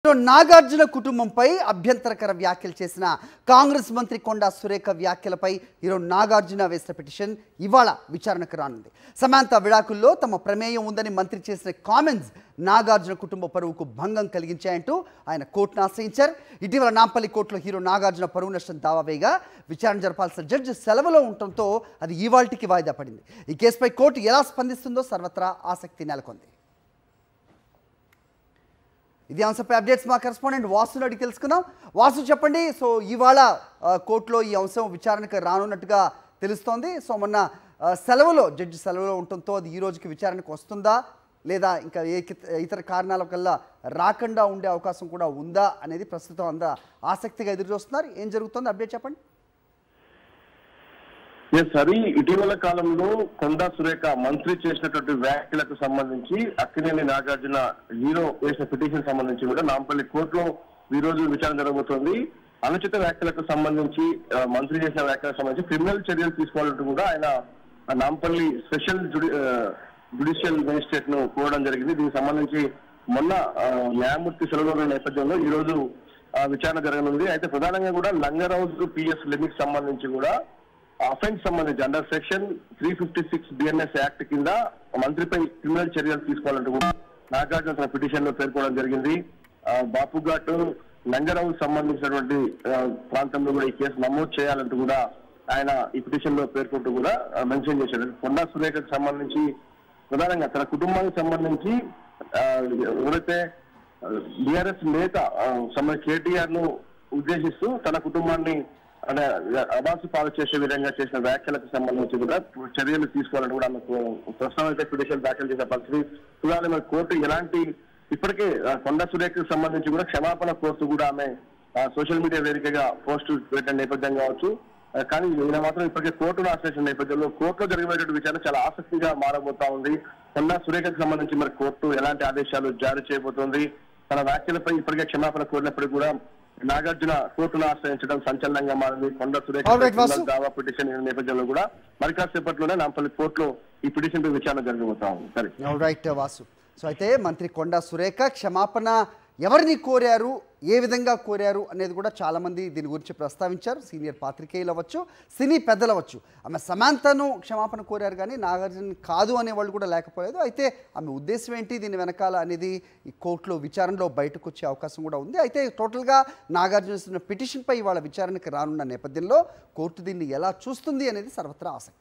నాగార్జున కుటుంబంపై అభ్యంతరకర వ్యాఖ్యలు చేసిన కాంగ్రెస్ మంత్రి కొండా సురేఖ వ్యాఖ్యలపై ఈరోజు నాగార్జున వేసిన పిటిషన్ ఇవాళ విచారణకు రానుంది. సమాంత విడాకుల్లో తమ ప్రమేయం ఉందని మంత్రి చేసిన కామెంట్స్ నాగార్జున కుటుంబ పరువుకు భంగం కలిగించాయంటూ ఆయన కోర్టును ఆశ్రయించారు. ఇటీవల నాంపల్లి కోర్టులో హీరో నాగార్జున పరువు నష్టం దావా వేయగా విచారణ జరపాల్సిన జడ్జి సెలవులో ఉండటంతో అది ఇవాల్టికి వాయిదా పడింది. ఈ కేసుపై కోర్టు ఎలా స్పందిస్తుందో సర్వత్రా ఆసక్తి నెలకొంది. ఇది అంశంపై అప్డేట్స్ మా కరెస్పాండెంట్ వాసుని అడిగి తెలుసుకుందాం. వాసు చెప్పండి, సో ఇవాళ కోర్టులో ఈ అంశం విచారణకు రానున్నట్టుగా తెలుస్తోంది. సో మొన్న జడ్జి సెలవులో ఉండటంతో అది ఈ రోజుకి విచారణకు వస్తుందా లేదా ఇంకా ఇతర కారణాల వల్ల రాకుండా ఉండే అవకాశం కూడా ఉందా అనేది ప్రస్తుతం అంతా ఆసక్తిగా ఎదురు చూస్తున్నారు. ఏం జరుగుతుంది అప్డేట్ చెప్పండి. సరి ఇటీవల కాలంలో కొండా సురేఖ మంత్రి చేసినటువంటి వ్యాఖ్యలకు సంబంధించి అక్కినేని నాగార్జున హీరో వేసిన పిటిషన్ సంబంధించి కూడా నాంపల్లి కోర్టులో ఈ రోజు విచారణ జరగబోతోంది. అనుచిత వ్యాఖ్యలకు సంబంధించి మంత్రి చేసిన వ్యాఖ్యలకు సంబంధించి క్రిమినల్ చర్యలు తీసుకోవాలంటూ కూడా ఆయన నాంపల్లి స్పెషల్ జ్యుడిషియల్ మేజిస్ట్రేట్ ను కోరడం జరిగింది. దీనికి సంబంధించి మొన్న న్యాయమూర్తి సెలవుల నేపథ్యంలో ఈ రోజు విచారణ జరగనుంది. అయితే ప్రధానంగా కూడా లంగర్ హౌస్ పిఎస్ లిమిట్ సంబంధించి కూడా అఫెన్స్ సంబంధించి అండర్ సెక్షన్ 356 బిఎన్ఎస్ యాక్ట్ కింద మంత్రిపై క్రిమినల్ చర్యలు తీసుకోవాలంటూ కూడా నాగార్జున తన పిటిషన్ లో పేర్కొనడం జరిగింది. బాపుఘాట్ లంగర్ హౌస్ సంబంధించినటువంటి ప్రాంతంలో కూడా ఈ కేసు నమోదు చేయాలంటూ కూడా ఆయన ఈ పిటిషన్ లో పేర్కొంటూ కూడా మెన్షన్ చేశారు. కొండా సురేఖకు సంబంధించి ప్రధానంగా తన కుటుంబానికి సంబంధించి ఎవరైతే బీఆర్ఎస్ నేత కేటీఆర్ ను ఉద్దేశిస్తూ తన కుటుంబాన్ని అబాసు పాలు చేసే విధంగా చేసిన వ్యాఖ్యలకు సంబంధించి కూడా చర్యలు తీసుకోవాలని కూడా ఆమెకు ప్రస్తుతం అయితే పిటిషన్ దాఖలు చేసిన పరిస్థితి. చూడాలి మరి కోర్టు ఎలాంటి ఇప్పటికే కొండా సురేఖకు సంబంధించి కూడా క్షమాపణ కోర్టు కూడా ఆమె సోషల్ మీడియా వేదికగా పోస్టు పెట్టిన నేపథ్యం కావచ్చు. కానీ ఈయన మాత్రం ఇప్పటికే కోర్టును ఆశ్రయించిన నేపథ్యంలో కోర్టులో జరిగినటువంటి విచారణ చాలా ఆసక్తిగా మారబోతా ఉంది. కొండా సురేఖకు సంబంధించి మరి కోర్టు ఎలాంటి ఆదేశాలు జారీ చేయబోతోంది, తన వ్యాఖ్యలపై ఇప్పటికే క్షమాపణ కోరినప్పటికీ కూడా నాగార్జున కోర్టును ఆశ్రయించడం సంచలనంగా మారింది. కొండా సురేఖ దావా పిటిషన్ నేపథ్యంలో కూడా మరి కాసేపట్లోనే నాంపల్లి కోర్టులో ఈ పిటిషన్ పై విచారణ జరగబోతా ఉంది. సరే వాసు, సో అయితే మంత్రి కొండా సురేఖ క్షమాపణ ఎవరిని కోరారు, ఏ విధంగా కోరారు అనేది కూడా చాలామంది దీని గురించి ప్రస్తావించారు. సీనియర్ పాత్రికేయులు అవ్వచ్చు, సినీ పెద్దలు అవ్వచ్చు. ఆమె సమాంతను క్షమాపణ కోరారు కానీ నాగార్జున కాదు అనేవాళ్ళు కూడా లేకపోలేదు. అయితే ఆమె ఉద్దేశం ఏంటి దీని వెనకాల అనేది ఈ కోర్టులో విచారణలో బయటకు వచ్చే అవకాశం కూడా ఉంది. అయితే టోటల్గా నాగార్జున పిటిషన్పై ఇవాళ విచారణకు రానున్న నేపథ్యంలో కోర్టు దీన్ని ఎలా చూస్తుంది అనేది సర్వత్రా ఆసక్తి.